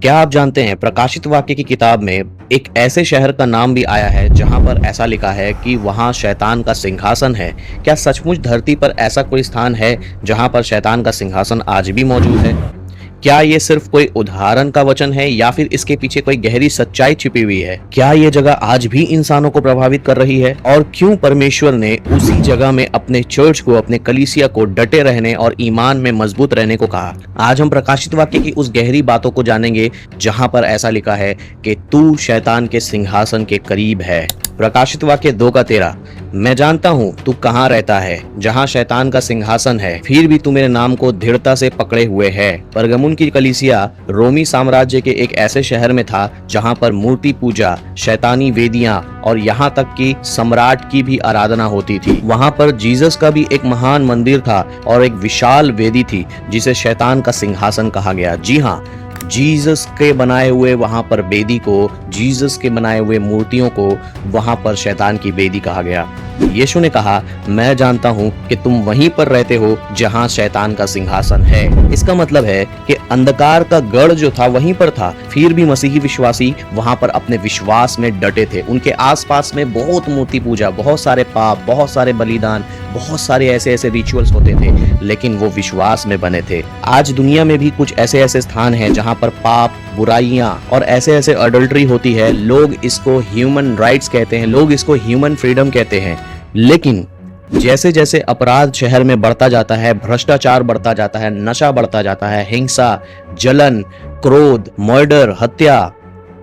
क्या आप जानते हैं प्रकाशित वाक्य की किताब में एक ऐसे शहर का नाम भी आया है जहां पर ऐसा लिखा है कि वहां शैतान का सिंहासन है। क्या सचमुच धरती पर ऐसा कोई स्थान है जहां पर शैतान का सिंहासन आज भी मौजूद है? क्या ये सिर्फ कोई उदाहरण का वचन है या फिर इसके पीछे कोई गहरी सच्चाई छिपी हुई है? क्या ये जगह आज भी इंसानों को प्रभावित कर रही है? और क्यों परमेश्वर ने उसी जगह में अपने चर्च को, अपने कलीसिया को डटे रहने और ईमान में मजबूत रहने को कहा? आज हम प्रकाशित वाक्य की उस गहरी बातों को जानेंगे जहां पर ऐसा लिखा है कि तू शैतान के सिंहासन के करीब है। प्रकाशित वाक्य 2:13, मैं जानता हूँ तू कहाँ रहता है, जहाँ शैतान का सिंहासन है, फिर भी तू मेरे नाम को दृढ़ता से पकड़े हुए है। परगमुन की कलीसिया रोमी साम्राज्य के एक ऐसे शहर में था जहाँ पर मूर्ति पूजा, शैतानी वेदियां और यहाँ तक कि सम्राट की भी आराधना होती थी। वहाँ पर जीसस का भी एक महान मंदिर था और एक विशाल वेदी थी जिसे शैतान का सिंहासन कहा गया। जी हाँ, जीसस के बनाए हुए वहां पर वेदी को, जीसस के बनाए हुए मूर्तियों को वहां पर शैतान की वेदी कहा गया। यीशु ने कहा, मैं जानता हूं कि तुम वहीं पर रहते हो जहां शैतान का सिंहासन है। इसका मतलब है कि अंधकार का गढ़ जो था वहीं पर था, फिर भी मसीही विश्वासी वहां पर अपने विश्वास में डटे थे। उनके आसपास में बहुत मूर्ति पूजा, बहुत सारे पाप, बहुत सारे बलिदान, बहुत सारे ऐसे रिचुअल्स होते थे, लेकिन वो विश्वास में बने थे। आज दुनिया में भी कुछ ऐसे स्थान हैं जहां पर पाप, बुराइयां और ऐसे अडल्ट्री होती है। लोग इसको ह्यूमन राइट्स कहते हैं, लोग इसको ह्यूमन फ्रीडम कहते हैं। लेकिन जैसे जैसे अपराध शहर में बढ़ता जाता है, भ्रष्टाचार बढ़ता जाता है, नशा बढ़ता जाता है, हिंसा, जलन, क्रोध, मर्डर, हत्या,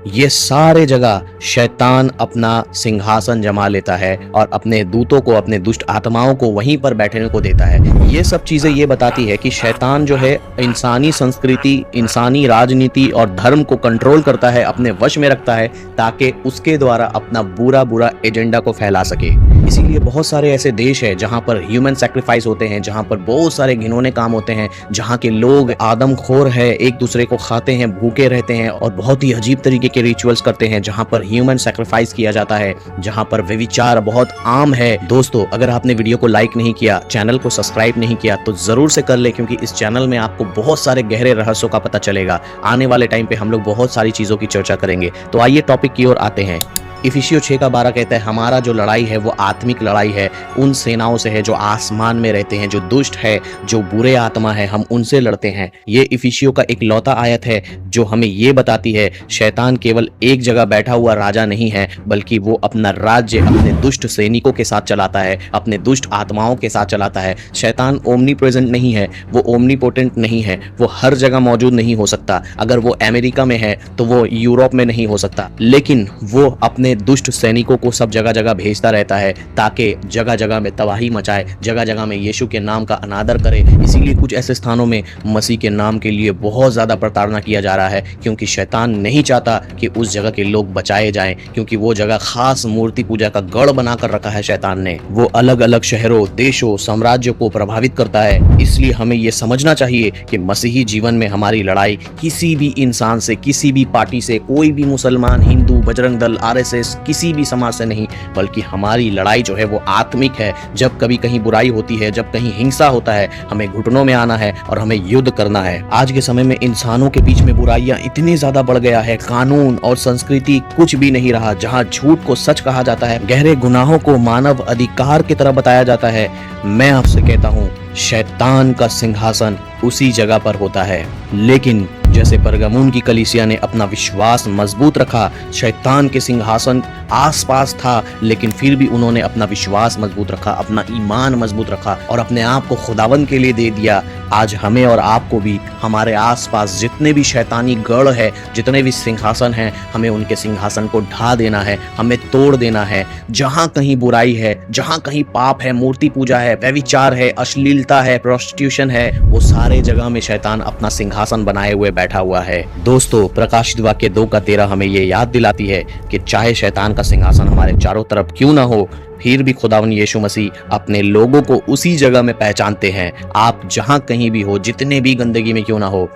ये सारे जगह शैतान अपना सिंहासन जमा लेता है और अपने दूतों को, अपने दुष्ट आत्माओं को वहीं पर बैठने को देता है। ये सब चीजें ये बताती है कि शैतान जो है इंसानी संस्कृति, इंसानी राजनीति और धर्म को कंट्रोल करता है, अपने वश में रखता है, ताकि उसके द्वारा अपना बुरा एजेंडा को फैला सके। इसीलिए बहुत सारे ऐसे देश है जहां पर ह्यूमन सैक्रिफाइस होते हैं, जहां पर बहुत सारे घिनौने काम होते हैं, जहां के लोग आदमखोर है, एक दूसरे को खाते हैं, भूखे रहते हैं और बहुत ही अजीब तरीके के रिचुअल्स करते हैं, जहां पर ह्यूमन सैक्रिफाइस किया जाता है, जहां पर व्यभिचार बहुत आम है। दोस्तों, अगर आपने वीडियो को लाइक नहीं किया, चैनल को सब्सक्राइब नहीं किया, तो जरूर से कर ले, क्योंकि इस चैनल में आपको बहुत सारे गहरे रहस्यों का पता चलेगा। आने वाले टाइम पे हम लोग बहुत सारी चीजों की चर्चा करेंगे। तो आइए टॉपिक की ओर आते हैं। इफिसियों 6:12 कहता है, हमारा जो लड़ाई है वो आत्मिक लड़ाई है, उन सेनाओं से है जो आसमान में रहते हैं, जो दुष्ट है, जो बुरे आत्मा है, हम उनसे लड़ते हैं। ये इफिसियों का एक लौता आयत है जो हमें ये बताती है शैतान केवल एक जगह बैठा हुआ राजा नहीं है, बल्कि वो अपना राज्य अपने दुष्ट सैनिकों के साथ चलाता है, अपने दुष्ट आत्माओं के साथ चलाता है। शैतान ओमनी प्रेजेंट नहीं है, वो ओमनीपोटेंट नहीं है, वो हर जगह मौजूद नहीं हो सकता। अगर वो अमेरिका में है तो वो यूरोप में नहीं हो सकता, लेकिन वो अपने दुष्ट सैनिकों को सब जगह जगह भेजता रहता है ताकि जगह जगह में तबाही मचाए, जगह जगह में यीशु के नाम का अनादर करे। इसीलिए कुछ ऐसे स्थानों में मसीह के नाम के लिए बहुत ज्यादा प्रताड़ना किया जा रहा है, क्योंकि शैतान नहीं चाहता कि उस जगह के लोग बचाए जाएं, क्योंकि वो जगह खास मूर्ति पूजा का गढ़ बनाकर रखा है शैतान ने। वो अलग अलग शहरों, देशों, साम्राज्यों को प्रभावित करता है। इसलिए हमें ये समझना चाहिए कि मसीही जीवन में हमारी लड़ाई किसी भी इंसान से, किसी भी पार्टी से, कोई भी मुसलमान, हिंदू, बजरंग दल, RSS, किसी भी समाज से नहीं, बल्कि हमारी लड़ाई जो है वो आत्मिक है। जब कभी कहीं बुराई होती है, जब कहीं हिंसा होता है, हमें घुटनों में आना है और हमें युद्ध करना है। आज के समय में इंसानों के बीच में बुराइयां इतनी ज्यादा बढ़ गया है, कानून और संस्कृति कुछ भी नहीं रहा। जहां झूठ को सच कहा जाता है, गहरे गुनाहों को मानव अधिकार की तरह बताया जाता है, मैं आपसे कहता हूँ शैतान का सिंहासन उसी जगह पर होता है। लेकिन जैसे परगमुन की कलीसिया ने अपना विश्वास मजबूत रखा, शैतान के सिंहासन आसपास था, लेकिन फिर भी उन्होंने अपना विश्वास मजबूत रखा, अपना ईमान मजबूत रखा और अपने आप को खुदावन के लिए दे दिया। आज हमें और आपको भी हमारे आसपास जितने भी शैतानी गढ़ है, जितने भी सिंहासन हैं, हमें उनके सिंहासन को ढा देना है, हमें तोड़ देना है। जहां कहीं बुराई है, जहां कहीं पाप है, मूर्ति पूजा है, व्यभिचार है, अश्लीलता है, प्रोस्टिट्यूशन है, वो सारे जगह में शैतान अपना सिंहासन बनाए हुए बैठा हुआ है। दोस्तों, प्रकाशित वाक्य 2:13 हमें ये याद दिलाती है कि चाहे शैतान का सिंहासन हमारे चारों तरफ क्यों ना हो, फिर भी खुदावन यीशु मसीह अपने लोगों को उसी जगह में पहचानते हैं। आप जहां कहीं भी हो, जितने भी गंदगी में क्यों ना हो,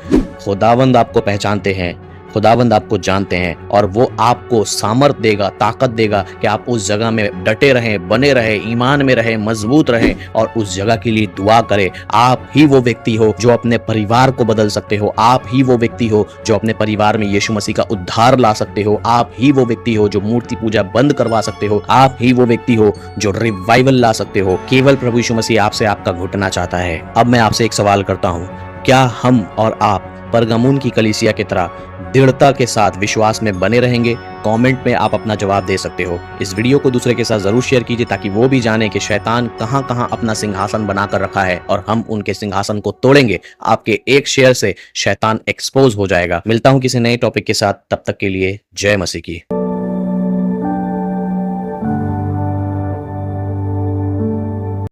खुदावंद आपको पहचानते हैं। खुदावंद आपको जानते हैं और वो आपको सामर्थ देगा, ताकत देगा कि आप उस जगह में डटे रहें, बने रहें, ईमान में रहें, मजबूत रहें और उस जगह के लिए दुआ करें। आप ही वो व्यक्ति हो जो अपने परिवार को बदल सकते हो। आप ही वो व्यक्ति हो जो अपने परिवार में यीशु मसीह का उद्धार ला सकते हो। आप ही वो व्यक्ति हो जो मूर्ति पूजा बंद करवा सकते हो। आप ही वो व्यक्ति हो जो रिवाइवल ला सकते हो। केवल प्रभु यीशु मसीह आपसे आपका घुटना चाहता है। अब मैं आपसे एक सवाल करता हूँ, क्या हम और आप परगमुन की कलीसिया की तरह दृढ़ता के साथ विश्वास में बने रहेंगे? कमेंट में आप अपना जवाब दे सकते हो। इस वीडियो को दूसरे के साथ जरूर शेयर कीजिए ताकि वो भी जाने कि शैतान कहां कहां अपना सिंहासन बनाकर रखा है और हम उनके सिंहासन को तोड़ेंगे। आपके एक शेयर से शैतान एक्सपोज हो जाएगा। मिलता हूं किसी नए टॉपिक के साथ, तब तक के लिए जय मसीह की।